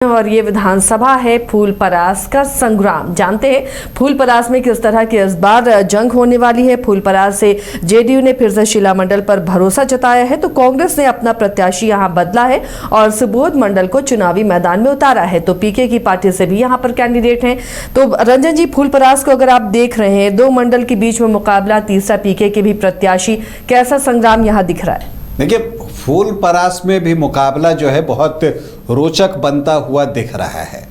और ये विधानसभा है फूलपरास का संग्राम। जानते हैं फूलपरास में किस तरह की इस बार जंग होने वाली है। फूलपरास से जेडीयू ने फिर से शीला मंडल पर भरोसा जताया है, तो कांग्रेस ने अपना प्रत्याशी यहां बदला है और सुबोध मंडल को चुनावी मैदान में उतारा है। तो पीके की पार्टी से भी यहां पर कैंडिडेट हैं। तो रंजन जी, फूलपरास को अगर आप देख रहे हैं, दो मंडल के बीच में मुकाबला, तीसरा पीके के भी प्रत्याशी, कैसा संग्राम यहाँ दिख रहा है? देखिए, फूलपरास में भी मुकाबला जो है बहुत रोचक बनता हुआ दिख रहा है।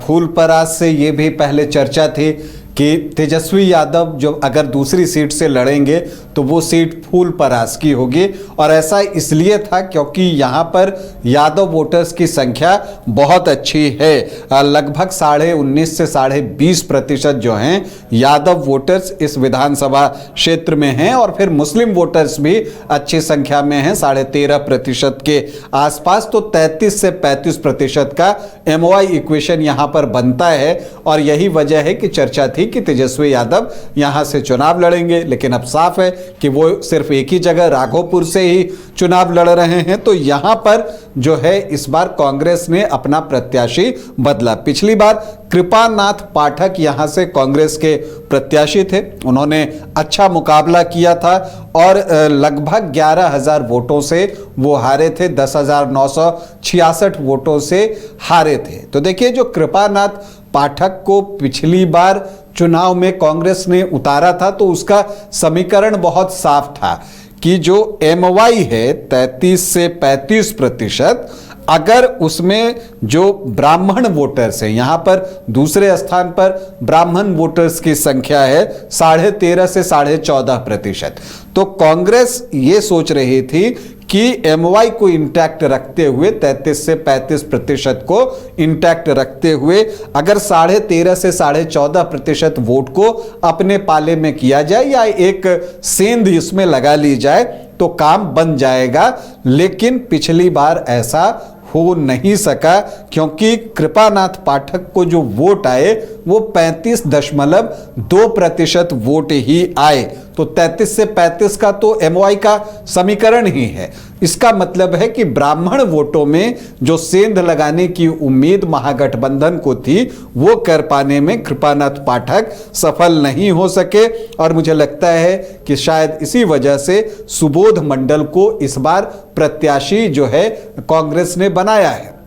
फूलपरास से ये भी पहले चर्चा थी कि तेजस्वी यादव जो अगर दूसरी सीट से लड़ेंगे तो वो सीट फूलपरास की होगी, और ऐसा इसलिए था क्योंकि यहाँ पर यादव वोटर्स की संख्या बहुत अच्छी है। लगभग 19.5 से 20.5% जो हैं यादव वोटर्स इस विधानसभा क्षेत्र में हैं, और फिर मुस्लिम वोटर्स भी अच्छी संख्या में हैं 13.5% के आसपास। तो 33 से 35% का MOI इक्वेशन यहाँ पर बनता है, और यही वजह है कि चर्चा थी कि तेजस्वी यादव यहां से चुनाव लड़ेंगे। लेकिन अब साफ है कि वो सिर्फ एक ही जगह राघोपुर से ही चुनाव लड़ रहे हैं। तो यहां पर जो है इस बार कांग्रेस ने अपना प्रत्याशी बदला। पिछली बार कृपानाथ पाठक यहां से कांग्रेस के प्रत्याशी थे, उन्होंने अच्छा मुकाबला किया था और लगभग 11,000 वोटों से वो हारे थे, 10,966 वोटों से हारे थे। तो देखिए, जो कृपानाथ पाठक को पिछली बार चुनाव में कांग्रेस ने उतारा था, तो उसका समीकरण बहुत साफ था कि जो MOI है 33 से 35%, अगर उसमें जो ब्राह्मण वोटर्स हैं, यहां पर दूसरे स्थान पर ब्राह्मण वोटर्स की संख्या है 13.5 से 14.5%। तो कांग्रेस ये सोच रही थी कि MOI को इंटैक्ट रखते हुए 33 से 35% को इंटैक्ट रखते हुए अगर 13.5 से 14.5% वोट को अपने पाले में किया जाए या एक सेंध इसमें लगा ली जाए तो काम बन जाएगा। लेकिन पिछली बार ऐसा हो नहीं सका, क्योंकि कृपानाथ पाठक को जो वोट आए वो 35.2% वोट ही आए। तो 33 से 35 का तो MOI का समीकरण ही है। इसका मतलब है कि ब्राह्मण वोटों में जो सेंध लगाने की उम्मीद महागठबंधन को थी वो कर पाने में कृपानाथ पाठक सफल नहीं हो सके, और मुझे लगता है कि शायद इसी वजह से सुबोध मंडल को इस बार प्रत्याशी जो है कांग्रेस ने बनाया है।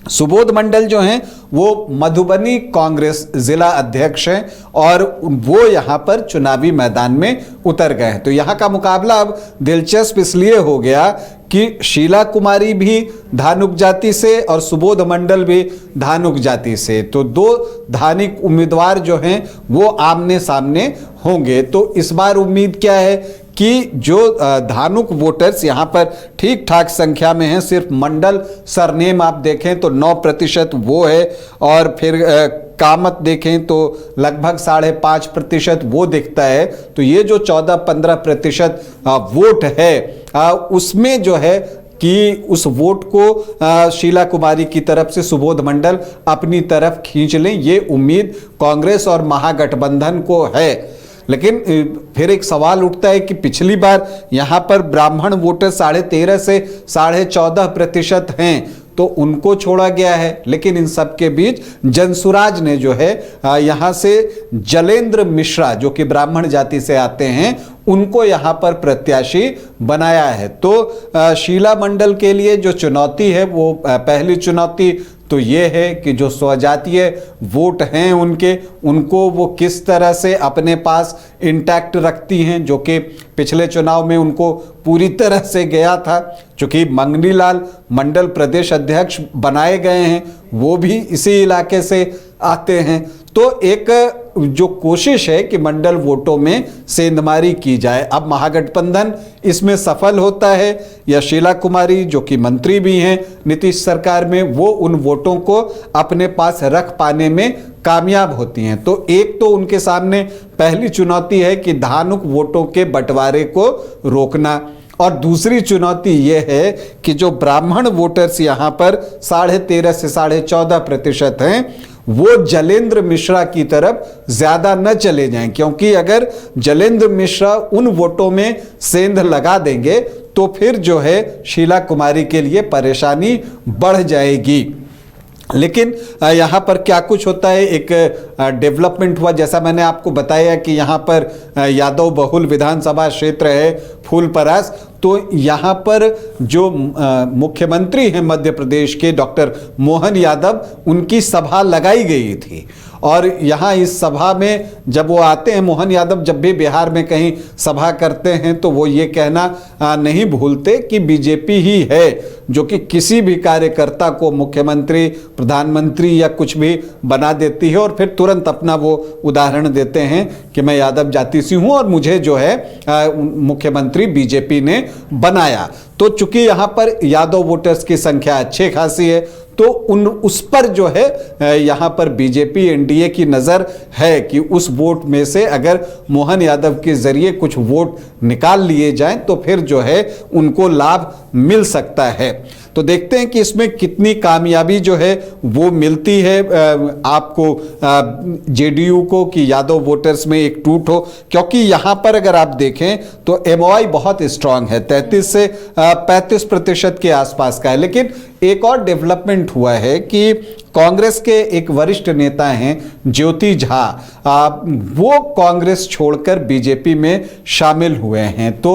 सुबोध मंडल जो हैं वो मधुबनी कांग्रेस जिला अध्यक्ष हैं और वो यहां पर चुनावी मैदान में उतर गए हैं। तो यहां का मुकाबला अब दिलचस्प इसलिए हो गया कि शीला कुमारी भी धानुक जाति से और सुबोध मंडल भी धानुक जाति से, तो दो धानिक उम्मीदवार जो हैं वो आमने सामने होंगे। तो इस बार उम्मीद क्या है कि जो धानुक वोटर्स यहाँ पर ठीक ठाक संख्या में हैं, सिर्फ मंडल सरनेम आप देखें तो 9% वो है, और फिर कामत देखें तो लगभग 5.5% वो दिखता है। तो ये जो 14-15% वोट है उसमें जो है कि उस वोट को शीला कुमारी की तरफ से सुबोध मंडल अपनी तरफ खींच लें, ये उम्मीद कांग्रेस और महागठबंधन को है। लेकिन फिर एक सवाल उठता है कि पिछली बार यहां पर ब्राह्मण वोटर 13.5 से 14.5% हैं, तो उनको छोड़ा गया है। लेकिन इन सब के बीच जनसुराज ने जो है यहां से जलेंद्र मिश्रा जो कि ब्राह्मण जाति से आते हैं उनको यहां पर प्रत्याशी बनाया है। तो शीला मंडल के लिए जो चुनौती है वो पहली चुनौती तो ये है कि जो स्वजातीय वोट हैं उनको वो किस तरह से अपने पास इंटैक्ट रखती हैं, जो कि पिछले चुनाव में उनको पूरी तरह से गया था। चूंकि मंगनी लाल मंडल प्रदेश अध्यक्ष बनाए गए हैं, वो भी इसी इलाके से आते हैं। तो एक जो कोशिश है कि मंडल वोटों में सेंधमारी की जाए। अब महागठबंधन इसमें सफल होता है या शीला कुमारी जो कि मंत्री भी हैं नीतीश सरकार में, वो उन वोटों को अपने पास रख पाने में कामयाब होती हैं। तो एक तो उनके सामने पहली चुनौती है कि धानुक वोटों के बंटवारे को रोकना, और दूसरी चुनौती यह है कि जो ब्राह्मण वोटर्स यहाँ पर 13.5 से 14.5% हैं वो जलेंद्र मिश्रा की तरफ ज्यादा न चले जाएं, क्योंकि अगर जलेंद्र मिश्रा उन वोटों में सेंध लगा देंगे तो फिर जो है शीला कुमारी के लिए परेशानी बढ़ जाएगी। लेकिन यहाँ पर क्या कुछ होता है, एक डेवलपमेंट हुआ, जैसा मैंने आपको बताया कि यहाँ पर यादव बहुल विधानसभा क्षेत्र है फूलपरास, तो यहाँ पर जो मुख्यमंत्री हैं मध्य प्रदेश के डॉक्टर मोहन यादव, उनकी सभा लगाई गई थी। और यहाँ इस सभा में जब वो आते हैं, मोहन यादव जब भी बिहार में कहीं सभा करते हैं तो वो ये कहना नहीं भूलते कि बीजेपी ही है जो कि किसी भी कार्यकर्ता को मुख्यमंत्री, प्रधानमंत्री या कुछ भी बना देती है, और फिर तुरंत अपना वो उदाहरण देते हैं कि मैं यादव जाति से हूँ और मुझे जो है मुख्यमंत्री बीजेपी ने बनाया। तो चूंकि यहाँ पर यादव वोटर्स की संख्या अच्छी खासी है, तो उस पर जो है यहाँ पर बीजेपी एनडीए की नज़र है कि उस वोट में से अगर मोहन यादव के जरिए कुछ वोट निकाल लिए जाएं तो फिर जो है उनको लाभ मिल सकता है। तो देखते हैं कि इसमें कितनी कामयाबी जो है वो मिलती है आपको जेडीयू को, कि यादव वोटर्स में एक टूट हो, क्योंकि यहाँ पर अगर आप देखें तो एमओआई बहुत स्ट्रांग है, 33 से 35% के आसपास का है। लेकिन एक और डेवलपमेंट हुआ है कि कांग्रेस के एक वरिष्ठ नेता हैं ज्योति झा, वो कांग्रेस छोड़कर बीजेपी में शामिल हुए हैं। तो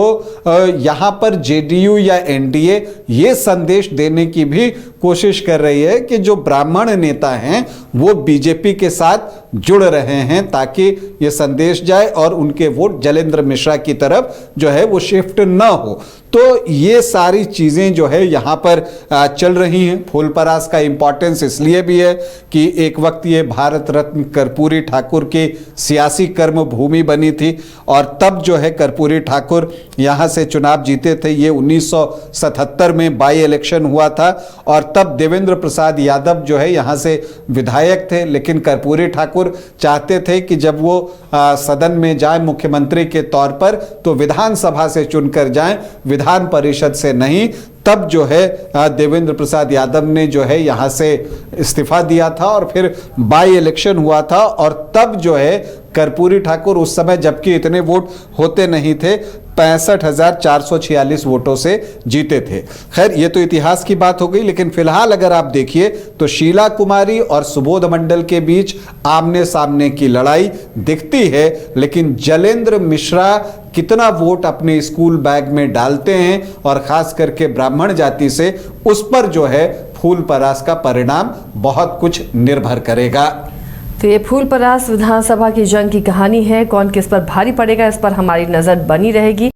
यहाँ पर जेडीयू या एनडीए ये संदेश देने की भी कोशिश कर रही है कि जो ब्राह्मण नेता हैं वो बीजेपी के साथ जुड़ रहे हैं, ताकि ये संदेश जाए और उनके वोट जलेंद्र मिश्रा की तरफ जो है वो शिफ्ट ना हो। तो ये सारी चीज़ें जो है यहाँ पर चल रही हैं। फूलपरास का इंपॉर्टेंस इसलिए भी है कि एक वक्त ये भारत रत्न कर्पूरी ठाकुर की सियासी कर्म भूमि बनी थी, और तब जो है कर्पूरी ठाकुर यहाँ से चुनाव जीते थे। ये 1977 में बाई इलेक्शन हुआ था, और तब देवेंद्र प्रसाद यादव जो है यहाँ से विधायक थे। लेकिन कर्पूरी ठाकुर चाहते थे कि जब वो सदन में जाए मुख्यमंत्री के तौर पर तो विधानसभा से चुनकर जाएं, विधान परिषद से नहीं। तब जो है देवेंद्र प्रसाद यादव ने जो है यहाँ से इस्तीफा दिया था, और फिर बाई इलेक्शन हुआ था, और तब जो है कर्पूरी ठाकुर उस समय, जबकि इतने वोट होते नहीं थे, 65,446 वोटों से जीते थे। खैर, ये तो इतिहास की बात हो गई, लेकिन फिलहाल अगर आप देखिए तो शीला कुमारी और सुबोध मंडल के बीच आमने सामने की लड़ाई दिखती है। लेकिन जलेंद्र मिश्रा कितना वोट अपने स्कूल बैग में डालते हैं, और खास करके ब्राह्मण जाति से, उस पर जो है फूलपरास का परिणाम बहुत कुछ निर्भर करेगा। तो ये फूलपरास विधानसभा की जंग की कहानी है। कौन किस पर भारी पड़ेगा, इस पर हमारी नजर बनी रहेगी।